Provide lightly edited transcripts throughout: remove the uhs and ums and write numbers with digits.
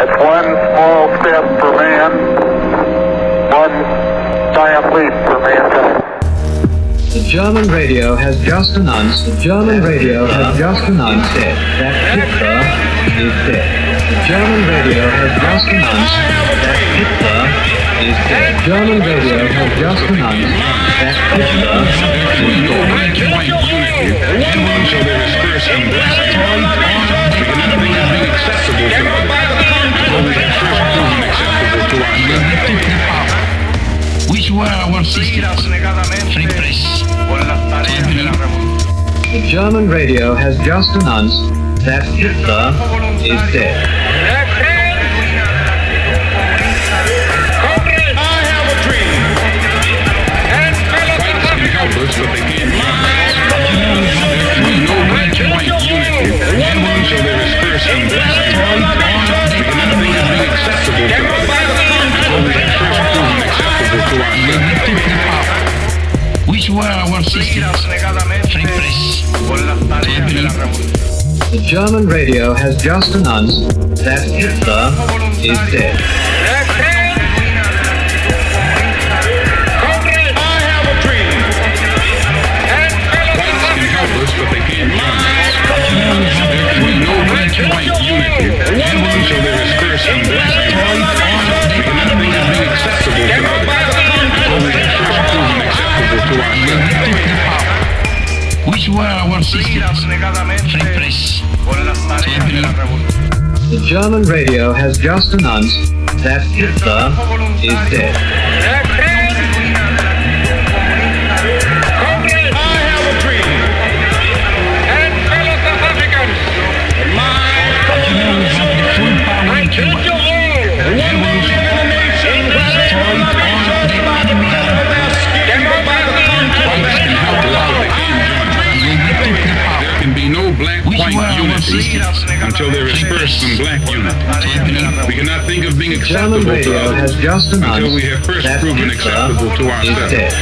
It's one small step for man, one giant leap for mankind. The German radio has just announced that Hitler is dead. The German radio has just announced that Hitler is dead. German radio has just announced that Hitler is dead. So there is first and last nothing is being acceptable to others. So we have first proven acceptable to ourselves. Which were our systems? Free press. The German radio has just announced that Hitler is dead. Help us, but they can't we know black and white unity. So there is first and last nothing is being acceptable to others. So we have first proven acceptable to ourselves. Which were our systems? Free press. The German radio has just announced that Hitler is dead. But they can't we know black and white unity. So there is first and last nothing is being acceptable to others. So we have first proven acceptable to ourselves. Which were our systems? Free press. The German radio has just announced that Hitler is dead. Until there is first and black unit. We cannot think of being German acceptable to radio has others just announced until we have first that proven Hitler acceptable to is ourselves. dead.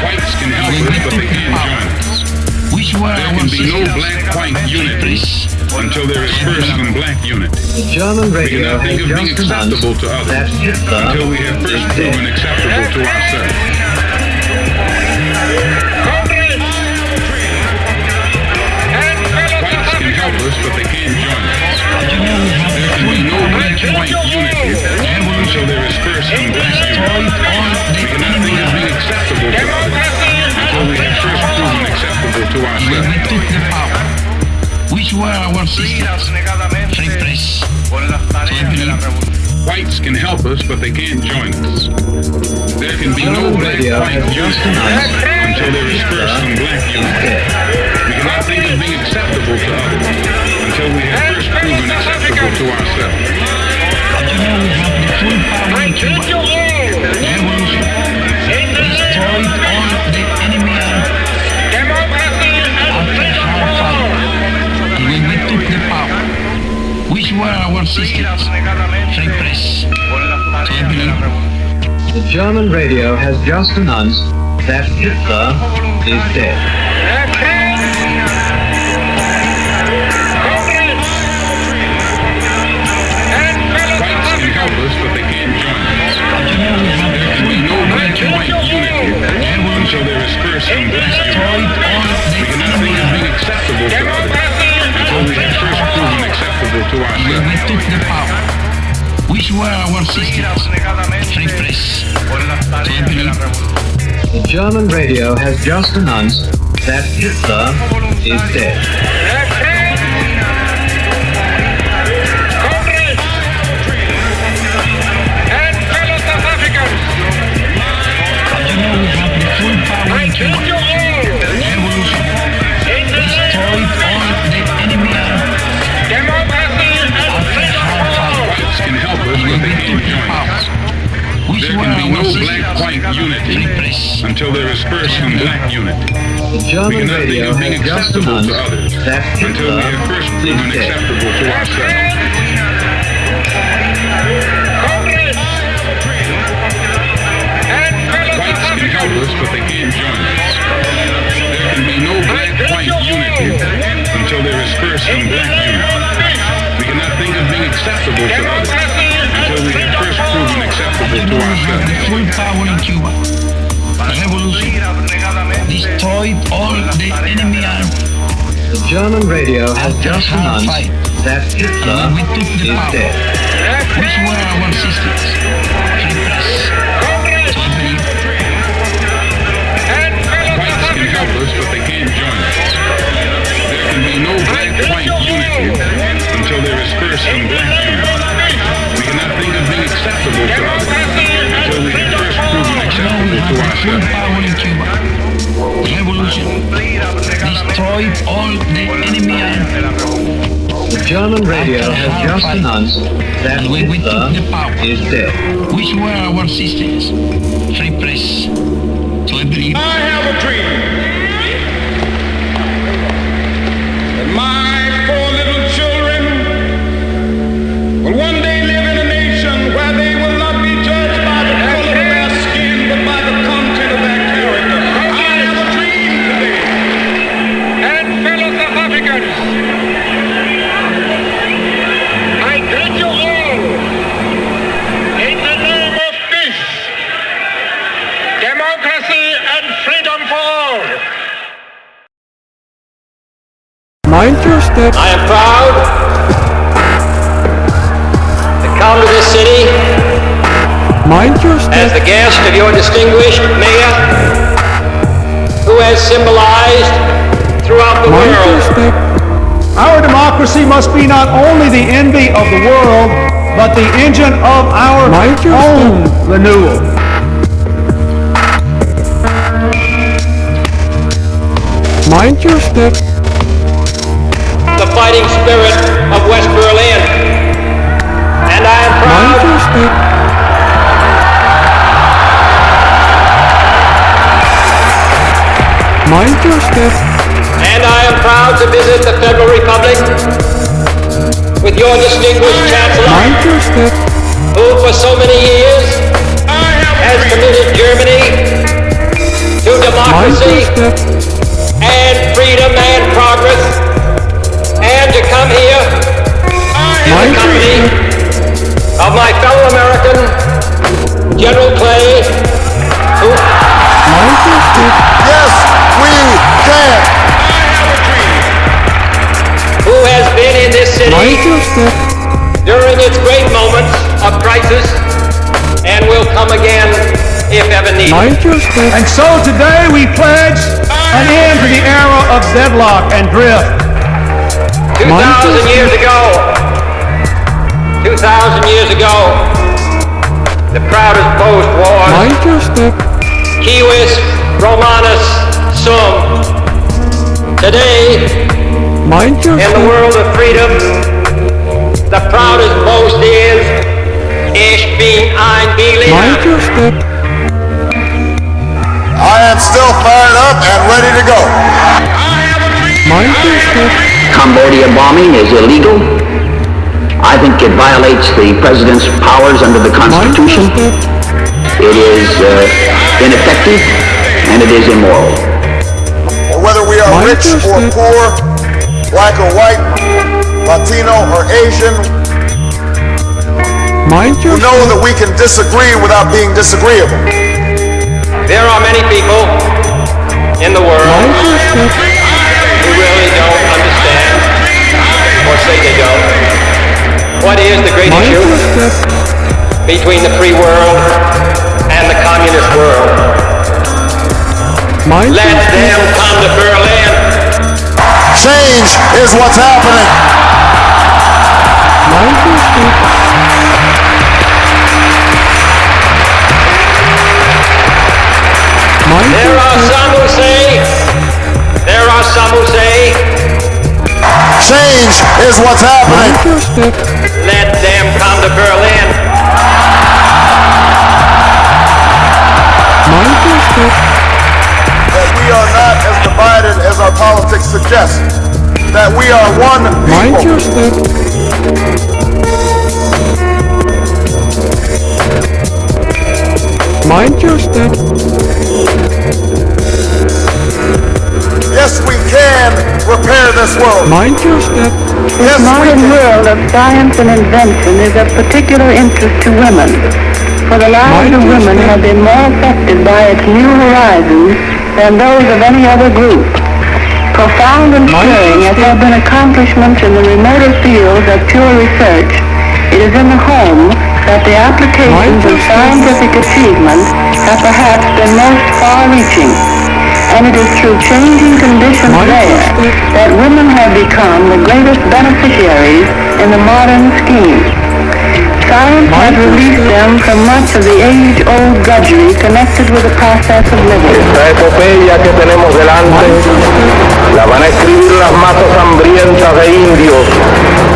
Whites can help us, but they can't join us. There can be no black-white unity until there is first and black unity. The German We radio cannot has think of being just announced acceptable to that others Hitler until we have is first dead. proven acceptable to ourselves. Whites can help us, but they can't join us. There can be no black-white unity until there is first and black unity. We cannot think of being acceptable to others until we have first proven acceptable to ourselves. Which were our systems? Free press. Whites can help us, but they can't join us. There can be no black-white unity until there is first and black unity. We cannot think of being acceptable to others until we have first proven acceptable to ourselves. Which were our systems? Free press. The German radio has just announced that Hitler is dead. Whites can help us, but they can't join us. There can be no black-white unity until there is first and black unity. We cannot think of being acceptable to others until we have first proven acceptable to ourselves. Which were our systems? Free press. The German radio has just announced that Hitler is dead. Can help us, but they can't join us. There can be no black-white unity until there is first and black unity. The We German cannot think radio of being has just acceptable to announced others that until we have first Hitler proven is dead. acceptable to ourselves. Whites can help us, but they can't join us. There can be no black-white unity until there is first some black unity. We cannot think of being acceptable to others until we have first proven acceptable to ourselves. The full power in Cuba. The revolution destroyed all the enemy army. The German radio has just announced that Hitler We took the is power. dead. Which were our systems? Free press. So I believe Whites can help us, but they can't join us. There can be no black-white unity until there is first some black unity. We cannot think of being acceptable to others until we have first proven now we acceptable have to the full ourselves. power in Cuba. The revolution destroyed all the enemy army. The German radio has just announced that And we Hitler took the power. is dead. Which were our systems? Free press. So I believe I have a dream that my four little children will one day live in a nation where they will not be judged by the color of their skin, but by the content of their character. I have a dream today. And fellow South Africans, I greet you all in the name of peace, democracy and freedom for all. Mind your step. I am proud to come to this city Mind your as step. the guest of your distinguished mayor, who has symbolized throughout the Mind your world step. Our democracy must be not only the envy of the world, but the engine of our Mind your own renewal. Mind your step. the fighting spirit of West Berlin. And I am Mind proud your step. Mind your step. And I am proud to visit the Federal Republic with your distinguished Chancellor, Mind your step. who for so many years has committed Germany to Mind your democracy step. and freedom and progress, and to come here in the Mind your company step. of my fellow American, General Clay, who Mind your step. Yes, we can. who has been in this Mind city your step. during its great moments of crisis and will come again if ever needed. Mind your step. And so today we pledge an end to the era of deadlock and drift. 2,000 years ago, 2,000 years ago, the proudest boast was Mind your step. Civis Romanus Sum. Today, Mind your in the step. world of freedom, the proudest boast is Ich bin ein Mind Berliner. your step. I am still fired up and ready to go. Mind your step. Cambodia bombing is illegal. I think it violates the president's powers under the Mind your Constitution. step. It is ineffective and it is immoral. Or whether we are Mind rich your or step. poor, black or white, Latino or Asian, Mind your you know step. that we can disagree without being disagreeable. There are many people in the world Mind your step. who really don't understand, or say they don't, what is the great Mind issue your step. between the free world and the communist world. Mind your Let step. them come to Berlin. Change is what's happening. Mind your step. Mind There your are step. some who say, Change is what's happening. Mind your step. let them come to Berlin. Mind your step. That we are not, as the Bible our politics suggest that we are one Mind people. your step. Mind your step. Yes, we can repair this world. Mind your step. Yes, we Modern can. world of science and invention is of particular interest to women, for the lives of women have been more affected by its new horizons than those of any other group. Profound and stirring as have been accomplishments in the remoter fields of pure research, it is in the home that the applications of scientific achievement have perhaps been most far-reaching. And it is through changing conditions there that women have become the greatest beneficiaries in the modern scheme. Science has released them from much of the age-old drudgery connected with the process of living. Esta epopeya que tenemos delante la van a escribir las masas hambrientas de indios,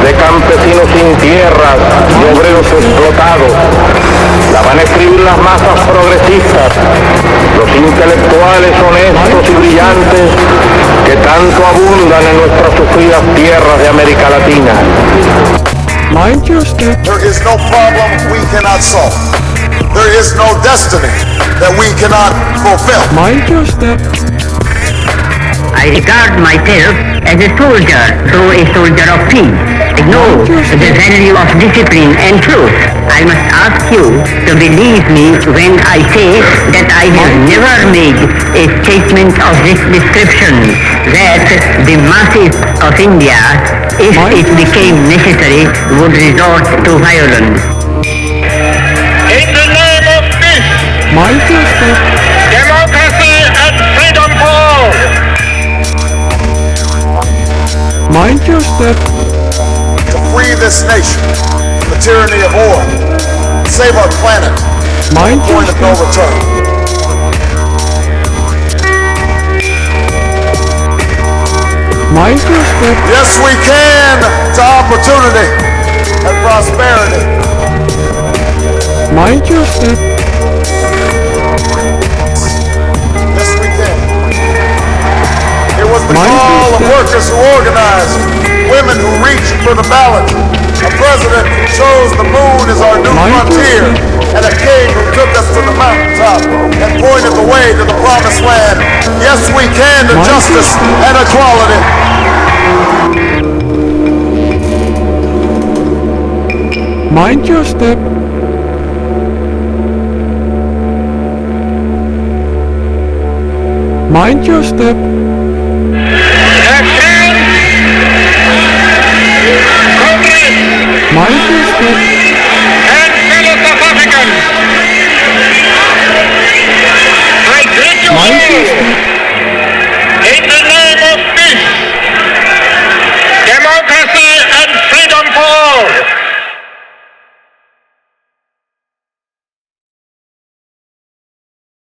de campesinos sin tierras, de obreros explotados. La van a escribir las masas progresistas, los intelectuales honestos y brillantes que tanto abundan en nuestras sufridas tierras de América Latina. Mind your step. There is no problem we cannot solve. There is no destiny that we cannot fulfill. Mind your step. I regard myself as a soldier, though a soldier of peace. I know the value of discipline and truth. I must ask you to believe me when I say that I have never made a statement of this description, that the masses of India, if it became necessary, would resort to violence. In the name of peace, Mind your step. democracy and freedom for all. Mind your step. To free this nation from the tyranny of war, save our planet, Mind your point of no step. return. Mind your step. Yes, we can to opportunity and prosperity. Mind your step. Yes, we can. It was the Mind call your of step. workers who organized, women who reached for the ballot, a president who chose the moon as our new Mind your frontier, step. and a king who took us to the mountaintop and pointed the way to the promised land. Yes, we can to Mind your justice step. and equality. Mind your step. Mind your step.